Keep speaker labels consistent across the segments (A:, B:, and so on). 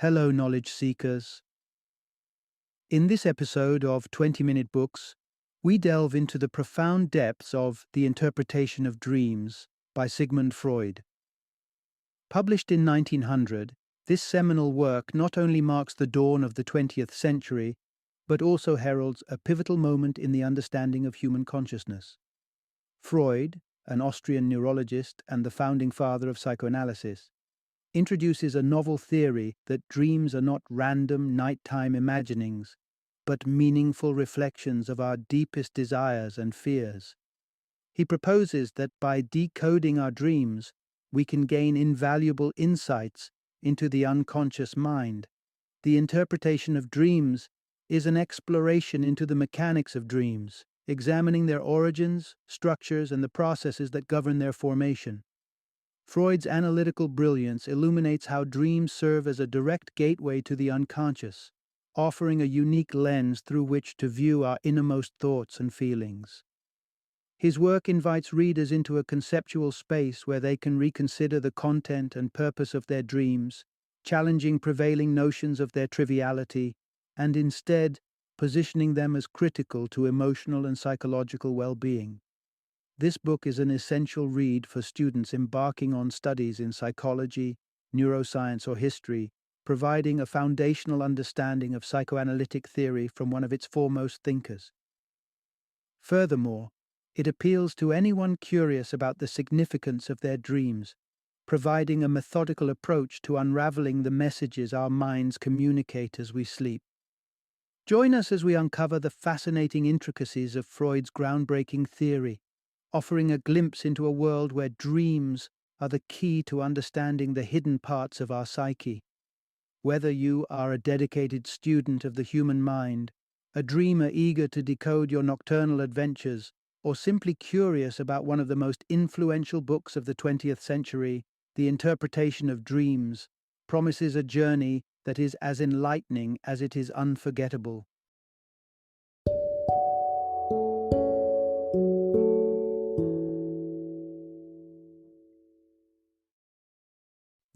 A: Hello, knowledge seekers. In this episode of 20-Minute Books, we delve into the profound depths of The Interpretation of Dreams by Sigmund Freud. Published in 1900, this seminal work not only marks the dawn of the 20th century, but also heralds a pivotal moment in the understanding of human consciousness. Freud, an Austrian neurologist and the founding father of psychoanalysis, introduces a novel theory that dreams are not random nighttime imaginings, but meaningful reflections of our deepest desires and fears. He proposes that by decoding our dreams, we can gain invaluable insights into the unconscious mind. The interpretation of dreams is an exploration into the mechanics of dreams, examining their origins, structures, and the processes that govern their formation. Freud's analytical brilliance illuminates how dreams serve as a direct gateway to the unconscious, offering a unique lens through which to view our innermost thoughts and feelings. His work invites readers into a conceptual space where they can reconsider the content and purpose of their dreams, challenging prevailing notions of their triviality, and instead positioning them as critical to emotional and psychological well-being. This book is an essential read for students embarking on studies in psychology, neuroscience, or history, providing a foundational understanding of psychoanalytic theory from one of its foremost thinkers. Furthermore, it appeals to anyone curious about the significance of their dreams, providing a methodical approach to unraveling the messages our minds communicate as we sleep. Join us as we uncover the fascinating intricacies of Freud's groundbreaking theory, offering a glimpse into a world where dreams are the key to understanding the hidden parts of our psyche. Whether you are a dedicated student of the human mind, a dreamer eager to decode your nocturnal adventures, or simply curious about one of the most influential books of the 20th century, The Interpretation of Dreams promises a journey that is as enlightening as it is unforgettable.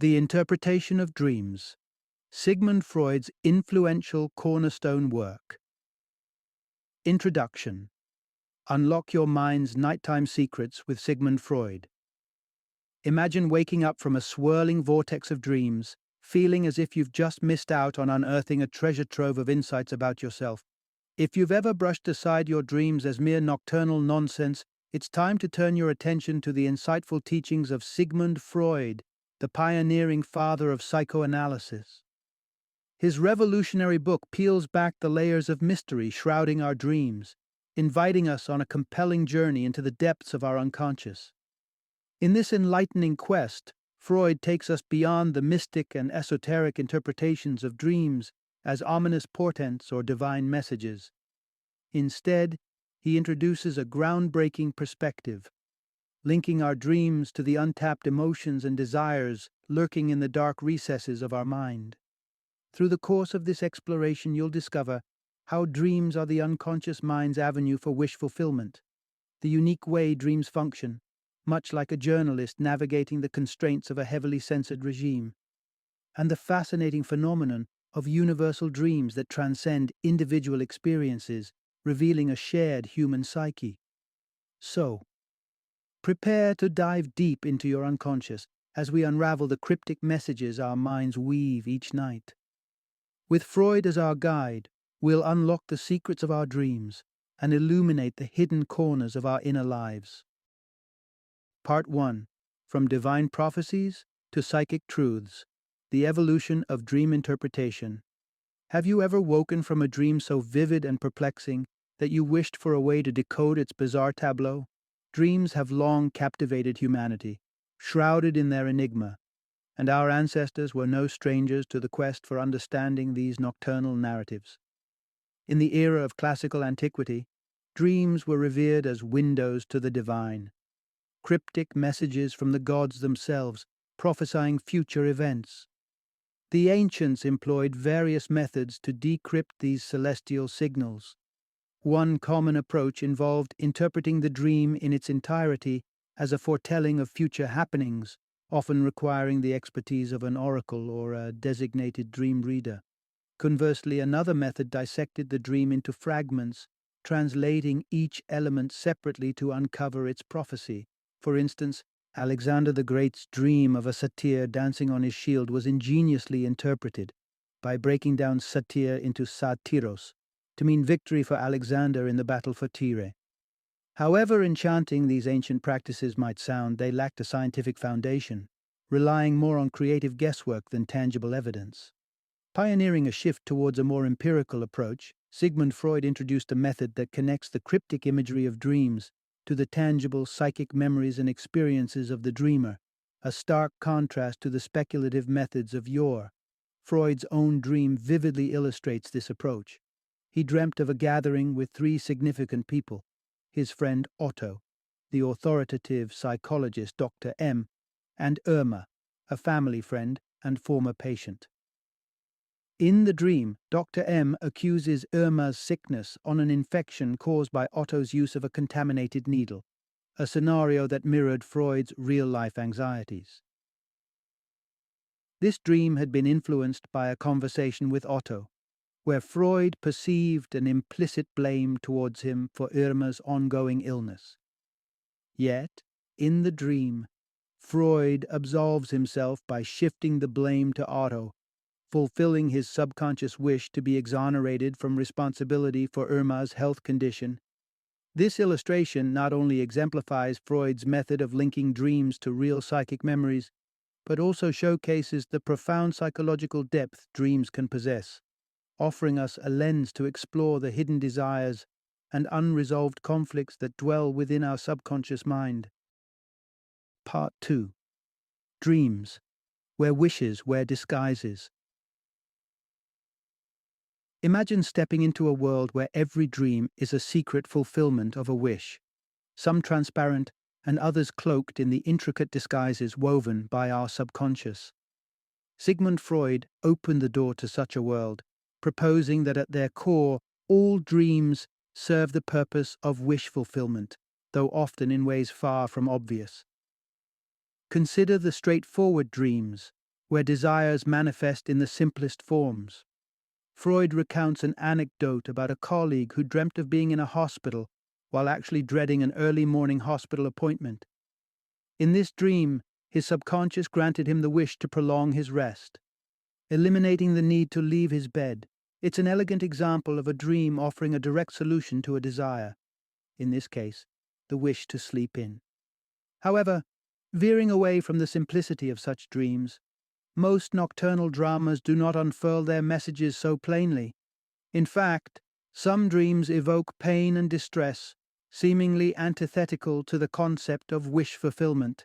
A: The Interpretation of Dreams, Sigmund Freud's influential cornerstone work. Introduction. Unlock your mind's nighttime secrets with Sigmund Freud. Imagine waking up from a swirling vortex of dreams, feeling as if you've just missed out on unearthing a treasure trove of insights about yourself. If you've ever brushed aside your dreams as mere nocturnal nonsense, it's time to turn your attention to the insightful teachings of Sigmund Freud, the pioneering father of psychoanalysis. His revolutionary book peels back the layers of mystery shrouding our dreams, inviting us on a compelling journey into the depths of our unconscious. In this enlightening quest, Freud takes us beyond the mystic and esoteric interpretations of dreams as ominous portents or divine messages. Instead, he introduces a groundbreaking perspective, linking our dreams to the untapped emotions and desires lurking in the dark recesses of our mind. Through the course of this exploration, you'll discover how dreams are the unconscious mind's avenue for wish fulfillment, the unique way dreams function, much like a journalist navigating the constraints of a heavily censored regime, and the fascinating phenomenon of universal dreams that transcend individual experiences, revealing a shared human psyche. So, prepare to dive deep into your unconscious as we unravel the cryptic messages our minds weave each night. With Freud as our guide, we'll unlock the secrets of our dreams and illuminate the hidden corners of our inner lives. Part 1. From Divine Prophecies to Psychic Truths, the Evolution of Dream Interpretation. Have you ever woken from a dream so vivid and perplexing that you wished for a way to decode its bizarre tableau? Dreams have long captivated humanity, shrouded in their enigma, and our ancestors were no strangers to the quest for understanding these nocturnal narratives. In the era of classical antiquity, dreams were revered as windows to the divine, cryptic messages from the gods themselves, prophesying future events. The ancients employed various methods to decrypt these celestial signals. One common approach involved interpreting the dream in its entirety as a foretelling of future happenings, often requiring the expertise of an oracle or a designated dream reader. Conversely, another method dissected the dream into fragments, translating each element separately to uncover its prophecy. For instance, Alexander the Great's dream of a satyr dancing on his shield was ingeniously interpreted by breaking down satyr into satyros, to mean victory for Alexander in the battle for Tyre. However enchanting these ancient practices might sound, they lacked a scientific foundation, relying more on creative guesswork than tangible evidence. Pioneering a shift towards a more empirical approach, Sigmund Freud introduced a method that connects the cryptic imagery of dreams to the tangible psychic memories and experiences of the dreamer, a stark contrast to the speculative methods of yore. Freud's own dream vividly illustrates this approach. He dreamt of a gathering with three significant people: his friend Otto, the authoritative psychologist Dr. M, and Irma, a family friend and former patient. In the dream, Dr. M accuses Irma's sickness on an infection caused by Otto's use of a contaminated needle, a scenario that mirrored Freud's real-life anxieties. This dream had been influenced by a conversation with Otto, where Freud perceived an implicit blame towards him for Irma's ongoing illness. Yet, in the dream, Freud absolves himself by shifting the blame to Otto, fulfilling his subconscious wish to be exonerated from responsibility for Irma's health condition. This illustration not only exemplifies Freud's method of linking dreams to real psychic memories, but also showcases the profound psychological depth dreams can possess, offering us a lens to explore the hidden desires and unresolved conflicts that dwell within our subconscious mind. Part 2. Dreams, where wishes wear disguises. Imagine stepping into a world where every dream is a secret fulfillment of a wish, some transparent and others cloaked in the intricate disguises woven by our subconscious. Sigmund Freud opened the door to such a world, proposing that at their core, all dreams serve the purpose of wish fulfillment, though often in ways far from obvious. Consider the straightforward dreams, where desires manifest in the simplest forms. Freud recounts an anecdote about a colleague who dreamt of being in a hospital while actually dreading an early morning hospital appointment. In this dream, his subconscious granted him the wish to prolong his rest, eliminating the need to leave his bed. It's an elegant example of a dream offering a direct solution to a desire, in this case, the wish to sleep in. However, veering away from the simplicity of such dreams, most nocturnal dramas do not unfurl their messages so plainly. In fact, some dreams evoke pain and distress, seemingly antithetical to the concept of wish fulfillment.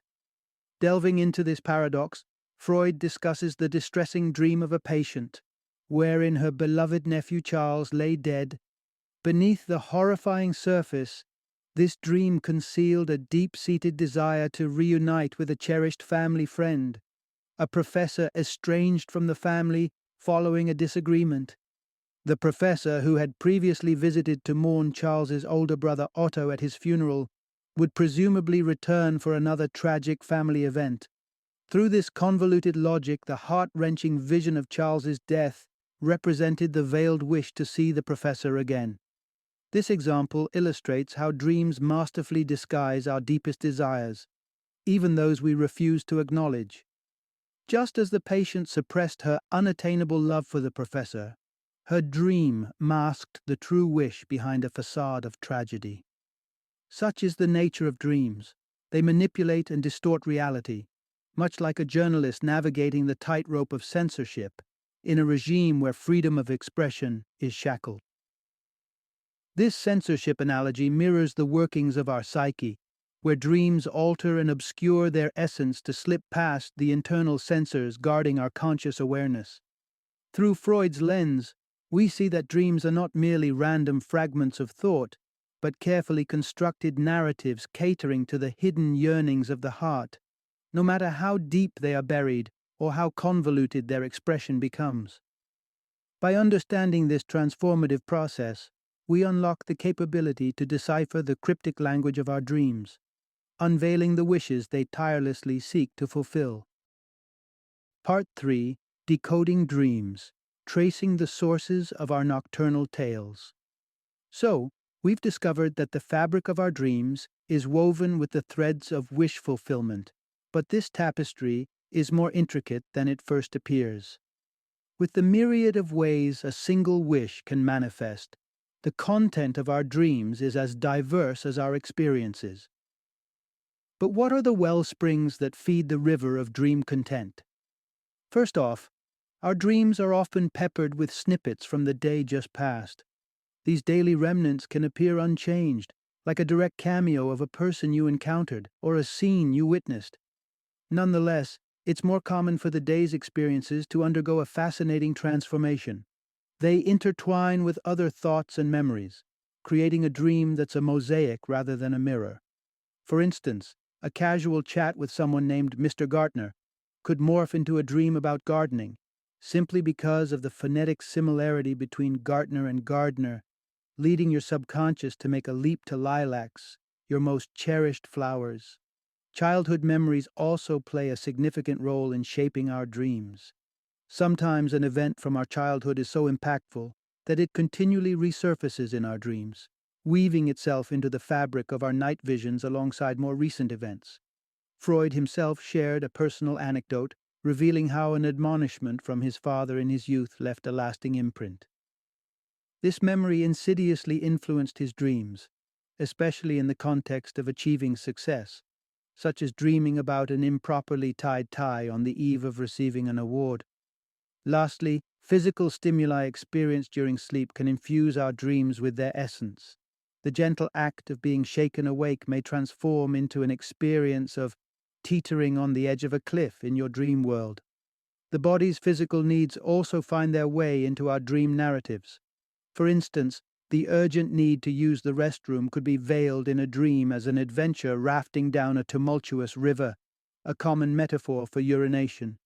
A: Delving into this paradox, Freud discusses the distressing dream of a patient, wherein her beloved nephew Charles lay dead. Beneath the horrifying surface, this dream concealed a deep-seated desire to reunite with a cherished family friend, a professor estranged from the family following a disagreement. The professor, who had previously visited to mourn Charles's older brother Otto at his funeral, would presumably return for another tragic family event. Through this convoluted logic, the heart-wrenching vision of Charles's death represented the veiled wish to see the professor again. This example illustrates how dreams masterfully disguise our deepest desires, even those we refuse to acknowledge. Just as the patient suppressed her unattainable love for the professor, her dream masked the true wish behind a facade of tragedy. Such is the nature of dreams. They manipulate and distort reality, much like a journalist navigating the tightrope of censorship in a regime where freedom of expression is shackled. This censorship analogy mirrors the workings of our psyche, where dreams alter and obscure their essence to slip past the internal censors guarding our conscious awareness. Through Freud's lens, we see that dreams are not merely random fragments of thought, but carefully constructed narratives catering to the hidden yearnings of the heart, no matter how deep they are buried or how convoluted their expression becomes. By understanding this transformative process, we unlock the capability to decipher the cryptic language of our dreams, unveiling the wishes they tirelessly seek to fulfill. Part 3: Decoding Dreams, Tracing the Sources of Our Nocturnal Tales. So, we've discovered that the fabric of our dreams is woven with the threads of wish fulfillment, but this tapestry is more intricate than it first appears. With the myriad of ways a single wish can manifest, the content of our dreams is as diverse as our experiences. But what are the well springs that feed the river of dream content? First off, our dreams are often peppered with snippets from the day just past. These daily remnants can appear unchanged, like a direct cameo of a person you encountered or a scene you witnessed. Nonetheless, it's more common for the day's experiences to undergo a fascinating transformation. They intertwine with other thoughts and memories, creating a dream that's a mosaic rather than a mirror. For instance, a casual chat with someone named Mr. Gartner could morph into a dream about gardening, simply because of the phonetic similarity between Gartner and gardener, leading your subconscious to make a leap to lilacs, your most cherished flowers. Childhood memories also play a significant role in shaping our dreams. Sometimes an event from our childhood is so impactful that it continually resurfaces in our dreams, weaving itself into the fabric of our night visions alongside more recent events. Freud himself shared a personal anecdote revealing how an admonishment from his father in his youth left a lasting imprint. This memory insidiously influenced his dreams, especially in the context of achieving success, such as dreaming about an improperly tied tie on the eve of receiving an award. Lastly, physical stimuli experienced during sleep can infuse our dreams with their essence. The gentle act of being shaken awake may transform into an experience of teetering on the edge of a cliff in your dream world. The body's physical needs also find their way into our dream narratives. For instance, the urgent need to use the restroom could be veiled in a dream as an adventure rafting down a tumultuous river, a common metaphor for urination.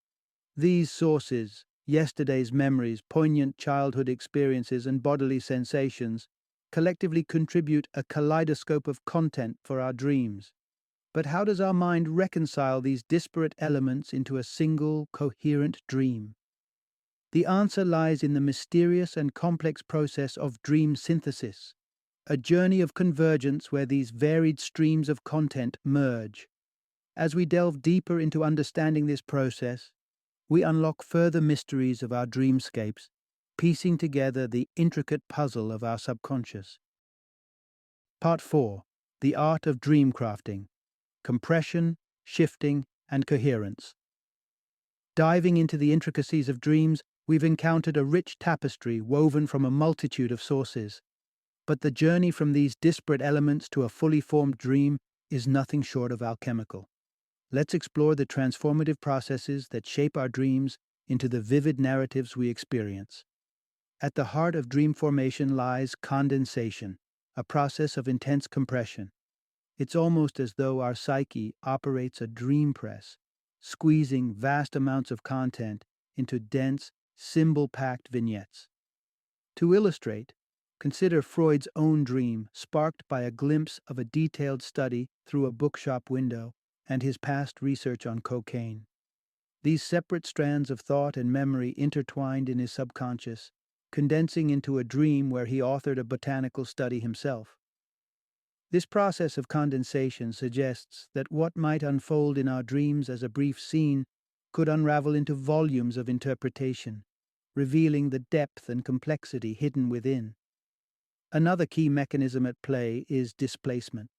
A: These sources, yesterday's memories, poignant childhood experiences, and bodily sensations, collectively contribute a kaleidoscope of content for our dreams. But how does our mind reconcile these disparate elements into a single, coherent dream? The answer lies in the mysterious and complex process of dream synthesis, a journey of convergence where these varied streams of content merge. As we delve deeper into understanding this process, we unlock further mysteries of our dreamscapes, piecing together the intricate puzzle of our subconscious. Part 4: The Art of Dream Crafting: Compression, Shifting, and Coherence. Diving into the intricacies of dreams, we've encountered a rich tapestry woven from a multitude of sources. But the journey from these disparate elements to a fully formed dream is nothing short of alchemical. Let's explore the transformative processes that shape our dreams into the vivid narratives we experience. At the heart of dream formation lies condensation, a process of intense compression. It's almost as though our psyche operates a dream press, squeezing vast amounts of content into dense, symbol-packed vignettes. To illustrate, consider Freud's own dream, sparked by a glimpse of a detailed study through a bookshop window and his past research on cocaine. These separate strands of thought and memory intertwined in his subconscious, condensing into a dream where he authored a botanical study himself. This process of condensation suggests that what might unfold in our dreams as a brief scene could unravel into volumes of interpretation, revealing the depth and complexity hidden within. Another key mechanism at play is displacement,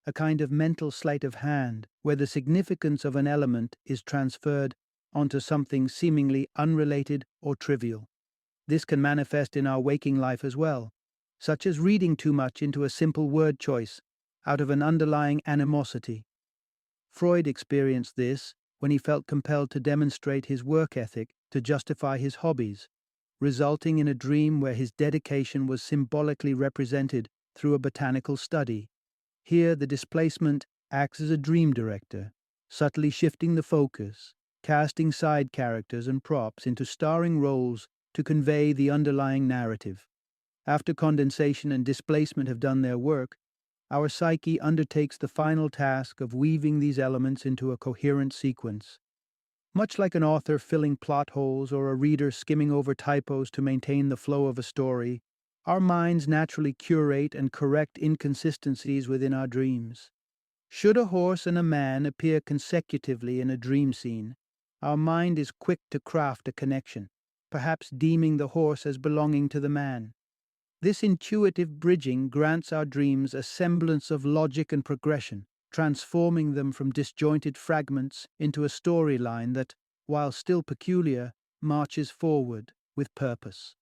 A: a kind of mental sleight of hand where the significance of an element is transferred onto something seemingly unrelated or trivial. This can manifest in our waking life as well, such as reading too much into a simple word choice out of an underlying animosity. Freud experienced this when he felt compelled to demonstrate his work ethic to justify his hobbies, resulting in a dream where his dedication was symbolically represented through a botanical study. Here, the displacement acts as a dream director, subtly shifting the focus, casting side characters and props into starring roles to convey the underlying narrative. After condensation and displacement have done their work, our psyche undertakes the final task of weaving these elements into a coherent sequence. Much like an author filling plot holes or a reader skimming over typos to maintain the flow of a story, our minds naturally curate and correct inconsistencies within our dreams. Should a horse and a man appear consecutively in a dream scene, our mind is quick to craft a connection, perhaps deeming the horse as belonging to the man. This intuitive bridging grants our dreams a semblance of logic and progression, transforming them from disjointed fragments into a storyline that, while still peculiar, marches forward with purpose.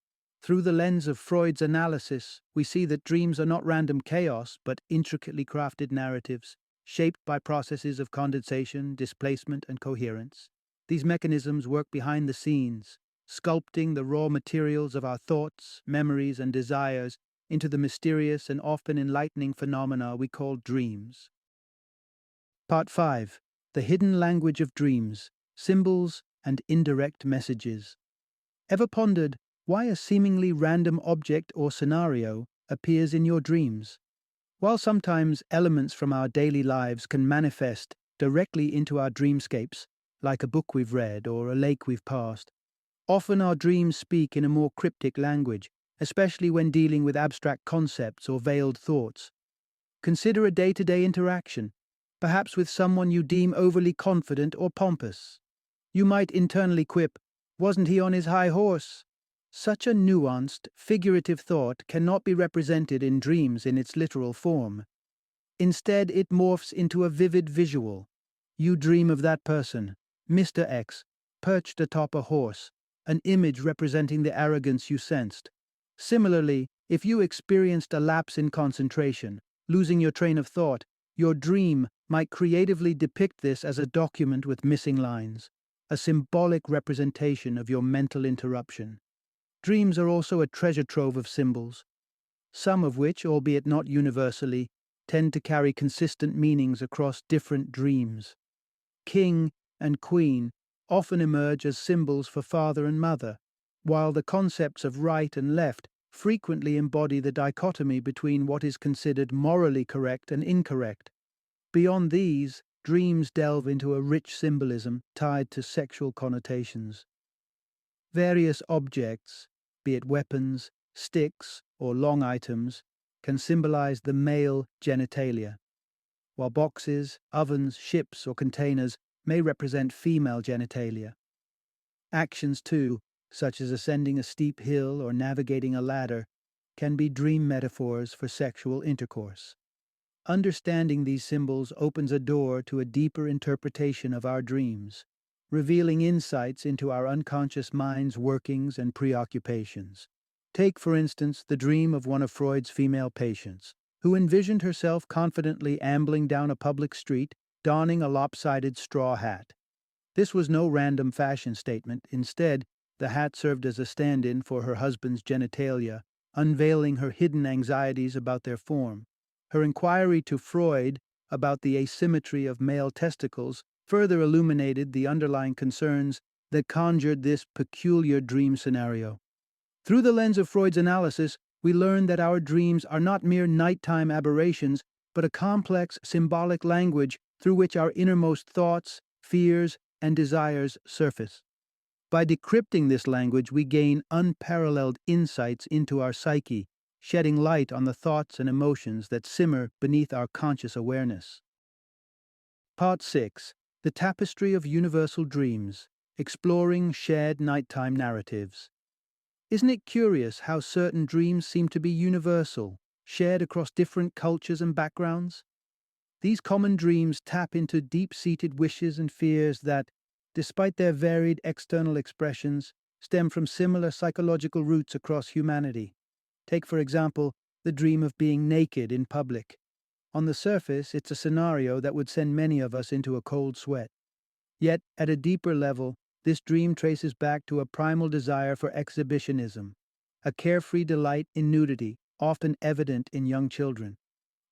A: Through the lens of Freud's analysis, we see that dreams are not random chaos, but intricately crafted narratives, shaped by processes of condensation, displacement, and coherence. These mechanisms work behind the scenes, sculpting the raw materials of our thoughts, memories, and desires into the mysterious and often enlightening phenomena we call dreams. Part 5. The Hidden Language of Dreams, Symbols and Indirect Messages. Ever pondered why a seemingly random object or scenario appears in your dreams? While sometimes elements from our daily lives can manifest directly into our dreamscapes, like a book we've read or a lake we've passed, often our dreams speak in a more cryptic language, especially when dealing with abstract concepts or veiled thoughts. Consider a day-to-day interaction, perhaps with someone you deem overly confident or pompous. You might internally quip, "Wasn't he on his high horse?" Such a nuanced, figurative thought cannot be represented in dreams in its literal form. Instead, it morphs into a vivid visual. You dream of that person, Mr. X, perched atop a horse, an image representing the arrogance you sensed. Similarly, if you experienced a lapse in concentration, losing your train of thought, your dream might creatively depict this as a document with missing lines, a symbolic representation of your mental interruption. Dreams are also a treasure trove of symbols, some of which, albeit not universally, tend to carry consistent meanings across different dreams. King and queen often emerge as symbols for father and mother, while the concepts of right and left frequently embody the dichotomy between what is considered morally correct and incorrect. Beyond these, dreams delve into a rich symbolism tied to sexual connotations. Various objects, be it weapons, sticks, or long items, can symbolize the male genitalia, while boxes, ovens, ships, or containers may represent female genitalia. Actions, too, such as ascending a steep hill or navigating a ladder, can be dream metaphors for sexual intercourse. Understanding these symbols opens a door to a deeper interpretation of our dreams, revealing insights into our unconscious mind's workings and preoccupations. Take, for instance, the dream of one of Freud's female patients, who envisioned herself confidently ambling down a public street, donning a lopsided straw hat. This was no random fashion statement. Instead, the hat served as a stand-in for her husband's genitalia, unveiling her hidden anxieties about their form. Her inquiry to Freud about the asymmetry of male testicles further illuminated the underlying concerns that conjured this peculiar dream scenario. Through the lens of Freud's analysis, we learn that our dreams are not mere nighttime aberrations, but a complex symbolic language through which our innermost thoughts, fears, and desires surface. By decrypting this language, we gain unparalleled insights into our psyche, shedding light on the thoughts and emotions that simmer beneath our conscious awareness. Part 6. The Tapestry of Universal Dreams, Exploring Shared Nighttime Narratives. Isn't it curious how certain dreams seem to be universal, shared across different cultures and backgrounds? These common dreams tap into deep-seated wishes and fears that, despite their varied external expressions, stem from similar psychological roots across humanity. Take, for example, the dream of being naked in public. On the surface, it's a scenario that would send many of us into a cold sweat. Yet, at a deeper level, this dream traces back to a primal desire for exhibitionism, a carefree delight in nudity, often evident in young children.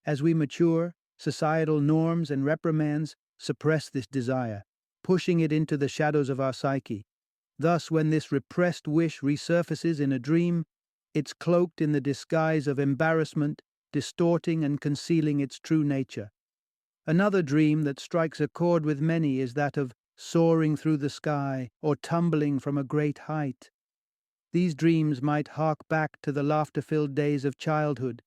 A: As we mature, societal norms and reprimands suppress this desire, pushing it into the shadows of our psyche. Thus, when this repressed wish resurfaces in a dream, it's cloaked in the disguise of embarrassment, distorting and concealing its true nature. Another dream that strikes a chord with many is that of soaring through the sky or tumbling from a great height. These dreams might hark back to the laughter-filled days of childhood,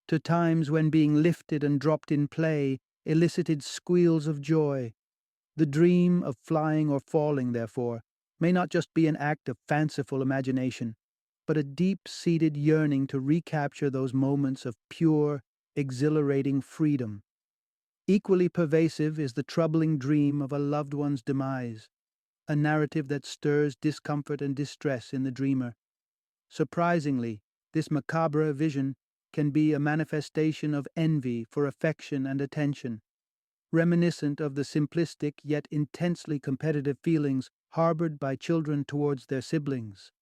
A: to times when being lifted and dropped in play elicited squeals of joy. The dream of flying or falling, therefore, may not just be an act of fanciful imagination, but a deep-seated yearning to recapture those moments of pure, exhilarating freedom. Equally pervasive is the troubling dream of a loved one's demise, a narrative that stirs discomfort and distress in the dreamer. Surprisingly, this macabre vision can be a manifestation of envy for affection and attention, reminiscent of the simplistic yet intensely competitive feelings harbored by children towards their siblings.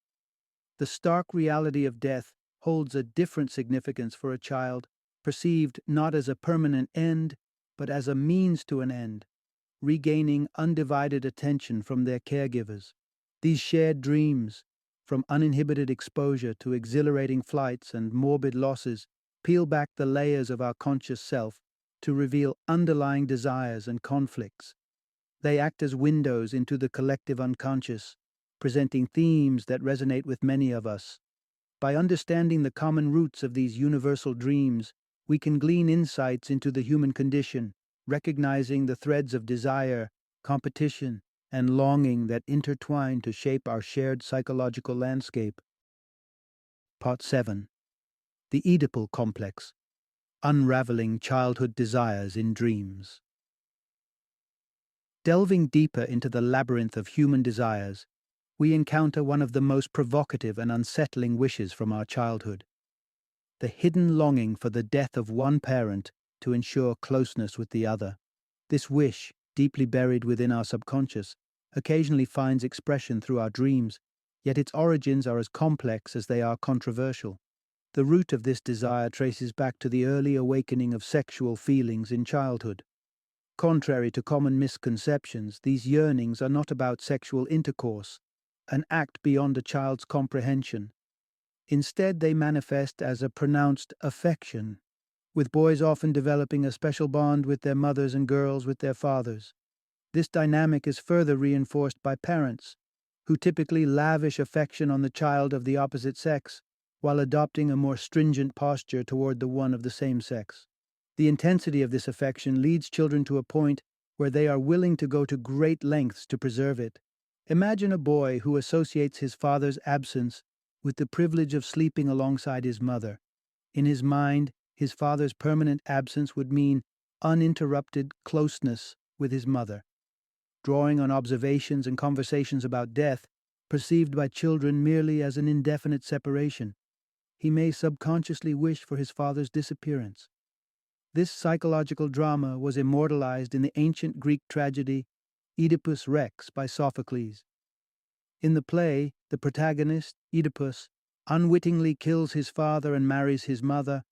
A: The stark reality of death holds a different significance for a child, perceived not as a permanent end, but as a means to an end, regaining undivided attention from their caregivers. These shared dreams, from uninhibited exposure to exhilarating flights and morbid losses, peel back the layers of our conscious self to reveal underlying desires and conflicts. They act as windows into the collective unconscious, presenting themes that resonate with many of us. By understanding the common roots of these universal dreams, we can glean insights into the human condition, recognizing the threads of desire, competition, and longing that intertwine to shape our shared psychological landscape. Part 7. The Oedipal Complex. Unraveling Childhood Desires in Dreams. Delving deeper into the labyrinth of human desires, we encounter one of the most provocative and unsettling wishes from our childhood: the hidden longing for the death of one parent to ensure closeness with the other. This wish, deeply buried within our subconscious, occasionally finds expression through our dreams, yet its origins are as complex as they are controversial. The root of this desire traces back to the early awakening of sexual feelings in childhood. Contrary to common misconceptions, these yearnings are not about sexual intercourse, an act beyond a child's comprehension. Instead, they manifest as a pronounced affection, with boys often developing a special bond with their mothers and girls with their fathers. This dynamic is further reinforced by parents, who typically lavish affection on the child of the opposite sex, while adopting a more stringent posture toward the one of the same sex. The intensity of this affection leads children to a point where they are willing to go to great lengths to preserve it. Imagine a boy who associates his father's absence with the privilege of sleeping alongside his mother. In his mind, his father's permanent absence would mean uninterrupted closeness with his mother. Drawing on observations and conversations about death, perceived by children merely as an indefinite separation, he may subconsciously wish for his father's disappearance. This psychological drama was immortalized in the ancient Greek tragedy Oedipus Rex by Sophocles. In the play, the protagonist, Oedipus, unwittingly kills his father and marries his mother,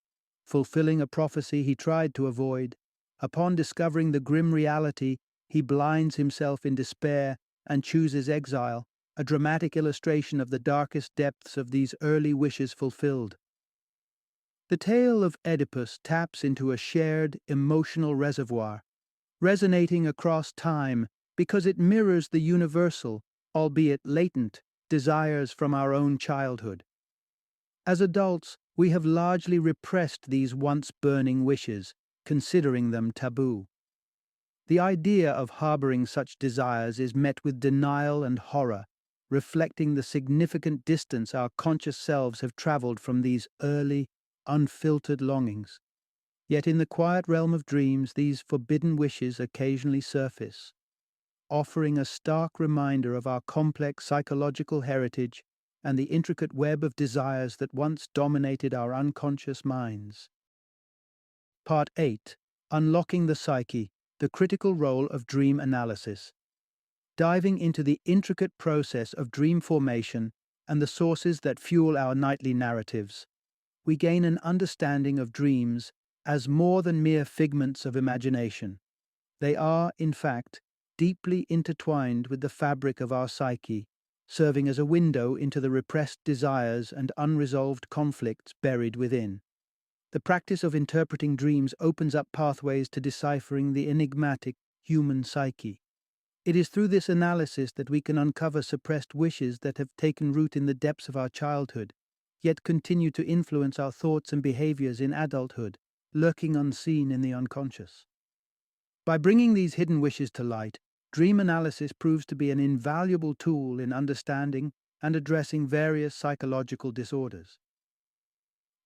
A: fulfilling a prophecy he tried to avoid. Upon discovering the grim reality, he blinds himself in despair and chooses exile, a dramatic illustration of the darkest depths of these early wishes fulfilled. The tale of Oedipus taps into a shared emotional reservoir, resonating across time because it mirrors the universal, albeit latent, desires from our own childhood. As adults, we have largely repressed these once burning wishes, considering them taboo. The idea of harboring such desires is met with denial and horror, reflecting the significant distance our conscious selves have traveled from these early, unfiltered longings. Yet in the quiet realm of dreams, these forbidden wishes occasionally surface, offering a stark reminder of our complex psychological heritage and the intricate web of desires that once dominated our unconscious minds. Part 8. Unlocking the Psyche, the critical role of dream analysis. Diving into the intricate process of dream formation and the sources that fuel our nightly narratives, we gain an understanding of dreams as more than mere figments of imagination. They are, in fact, deeply intertwined with the fabric of our psyche, serving as a window into the repressed desires and unresolved conflicts buried within. The practice of interpreting dreams opens up pathways to deciphering the enigmatic human psyche. It is through this analysis that we can uncover suppressed wishes that have taken root in the depths of our childhood, yet continue to influence our thoughts and behaviors in adulthood, lurking unseen in the unconscious. By bringing these hidden wishes to light, dream analysis proves to be an invaluable tool in understanding and addressing various psychological disorders.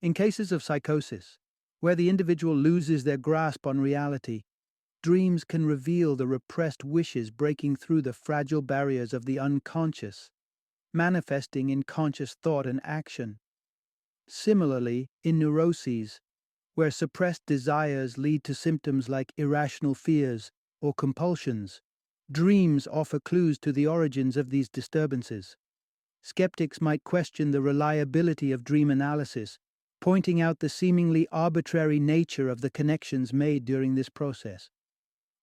A: In cases of psychosis, where the individual loses their grasp on reality, dreams can reveal the repressed wishes breaking through the fragile barriers of the unconscious, manifesting in conscious thought and action. Similarly, in neuroses, where suppressed desires lead to symptoms like irrational fears or compulsions, dreams offer clues to the origins of these disturbances. Skeptics might question the reliability of dream analysis, pointing out the seemingly arbitrary nature of the connections made during this process.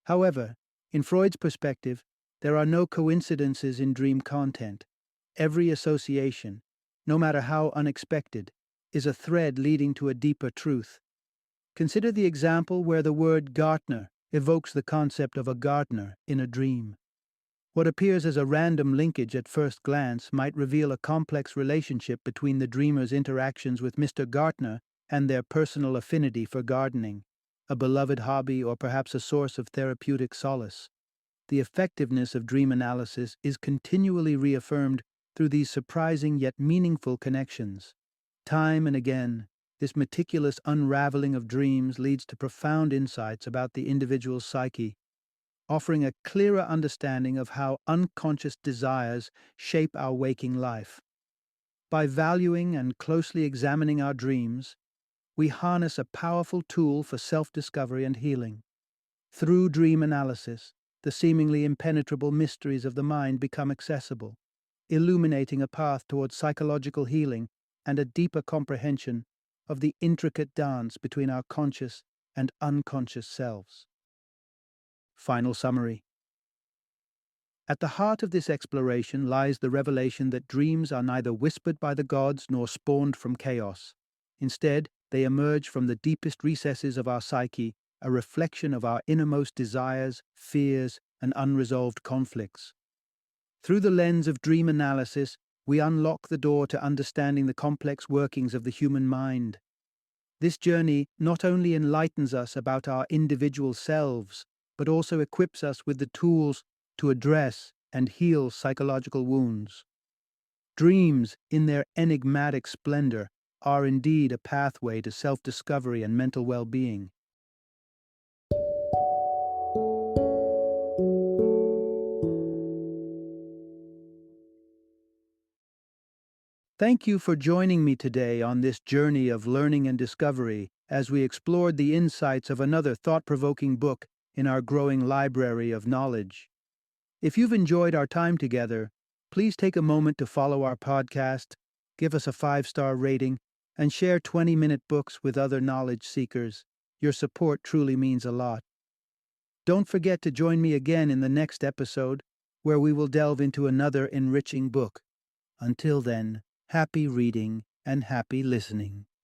A: However, in Freud's perspective, there are no coincidences in dream content. Every association, no matter how unexpected, is a thread leading to a deeper truth. Consider the example where the word gardener evokes the concept of a gardener in a dream. What appears as a random linkage at first glance might reveal a complex relationship between the dreamer's interactions with Mr. Gartner and their personal affinity for gardening, a beloved hobby or perhaps a source of therapeutic solace. The effectiveness of dream analysis is continually reaffirmed through these surprising yet meaningful connections. Time and again, this meticulous unraveling of dreams leads to profound insights about the individual's psyche, offering a clearer understanding of how unconscious desires shape our waking life. By valuing and closely examining our dreams, we harness a powerful tool for self-discovery and healing. Through dream analysis, the seemingly impenetrable mysteries of the mind become accessible, illuminating a path towards psychological healing and a deeper comprehension of the intricate dance between our conscious and unconscious selves. Final summary. At the heart of this exploration lies the revelation that dreams are neither whispered by the gods nor spawned from chaos. Instead, they emerge from the deepest recesses of our psyche, a reflection of our innermost desires, fears, and unresolved conflicts. Through the lens of dream analysis, we unlock the door to understanding the complex workings of the human mind. This journey not only enlightens us about our individual selves, but also equips us with the tools to address and heal psychological wounds. Dreams, in their enigmatic splendor, are indeed a pathway to self-discovery and mental well-being. Thank you for joining me today on this journey of learning and discovery as we explored the insights of another thought-provoking book in our growing library of knowledge. If you've enjoyed our time together, please take a moment to follow our podcast, give us a 5-star rating, and share 20-minute books with other knowledge seekers. Your support truly means a lot. Don't forget to join me again in the next episode, where we will delve into another enriching book. Until then, happy reading and happy listening.